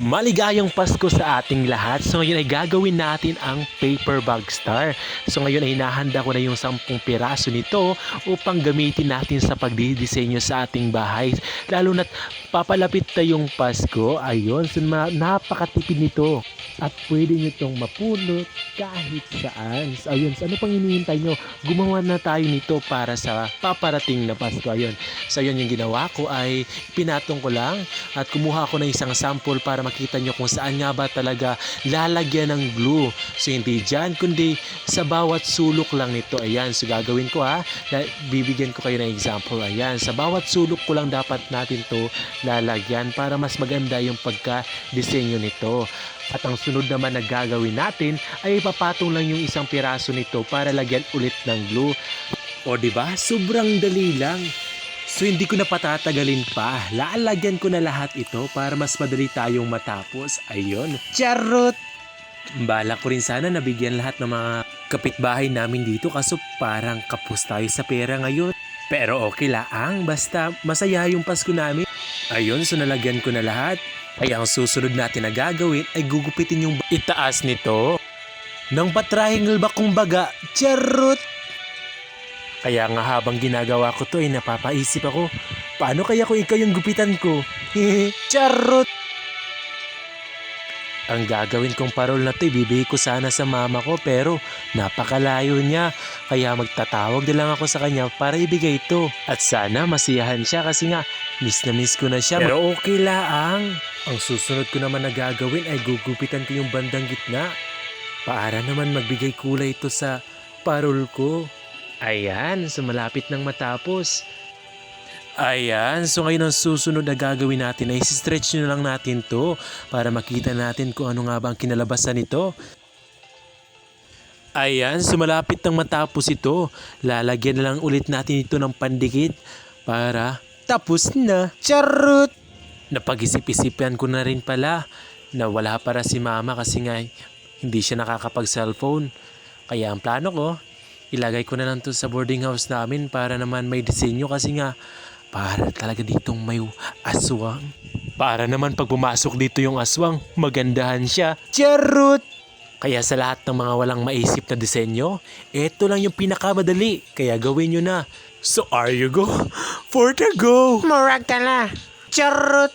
Maligayang Pasko sa ating lahat. So ngayon ay gagawin natin ang paper bag star. So ngayon ay hinahanda ko na yung 10 piraso nito upang gamitin natin sa pagdidisenyo sa ating bahay. Lalo na't papalapit na yung Pasko. Ayun, so napakatipid nito. At pwede nyo itong mapulot kahit saan. So, ayun, so ano pang hinihintay nyo? Gumawa na tayo nito para sa paparating na Pasko. Ayun. So ayun yung ginawa ko ay pinatong ko lang at kumuha ko ng isang sample para makita nyo kung saan nga ba talaga lalagyan ng glue. So hindi dyan, kundi sa bawat sulok lang nito. Ayan, so gagawin ko bibigyan ko kayo ng example. Ayan, sa bawat sulok ko lang dapat natin to lalagyan para mas maganda yung pagka-disenyo nito. At ang sunod naman na gagawin natin ay ipapatong lang yung isang piraso nito para lagyan ulit ng glue. O diba? Sobrang dali lang. So hindi ko na patatagalin pa. Lalagyan ko na lahat ito para mas madali tayong matapos. Ayun. Charot! Bala ko rin sana nabigyan lahat ng mga kapitbahay namin dito kaso parang kapos tayo sa pera ngayon. Pero okay lang, basta masaya yung Pasko namin. Ayun, so nalagyan ko na lahat. Ay ang susunod natin na gagawin ay gugupitin yung itaas nito. Nang patriangle ba kumbaga? Charot! Kaya nga habang ginagawa ko to ay napapaisip ako, paano kaya kung ikaw yung gupitan ko? Charot! Ang gagawin kong parol na to ibibigay ko sana sa mama ko pero napakalayo niya. Kaya magtatawag na lang ako sa kanya para ibigay ito. At sana masiyahan siya kasi nga miss na miss ko na siya. Pero okay lang. Ang susunod ko naman na gagawin ay gugupitan ko yung bandang gitna. Para naman magbigay kulay ito sa parol ko. Ayan, so malapit nang matapos. Ayan, so ngayon ang susunod na gagawin natin ay stretch nyo lang natin to para makita natin kung ano nga ba ang kinalabasan nito. Ayan, so malapit nang matapos ito. Lalagyan na lang ulit natin ito ng pandikit para tapos na. Charot! Napag-isip-isipan ko na rin pala na wala para si mama kasi nga hindi siya nakakapag-cellphone. Kaya ang plano ko, ilagay ko na lang to sa boarding house namin para naman may disenyo kasi nga para talaga ditong may aswang. Para naman pag pumasok dito yung aswang, magandahan siya. Charot! Kaya sa lahat ng mga walang maisip na disenyo, ito lang yung pinakamadali. Kaya gawin nyo na. So are you go? For the go! Murag ka na. Charot!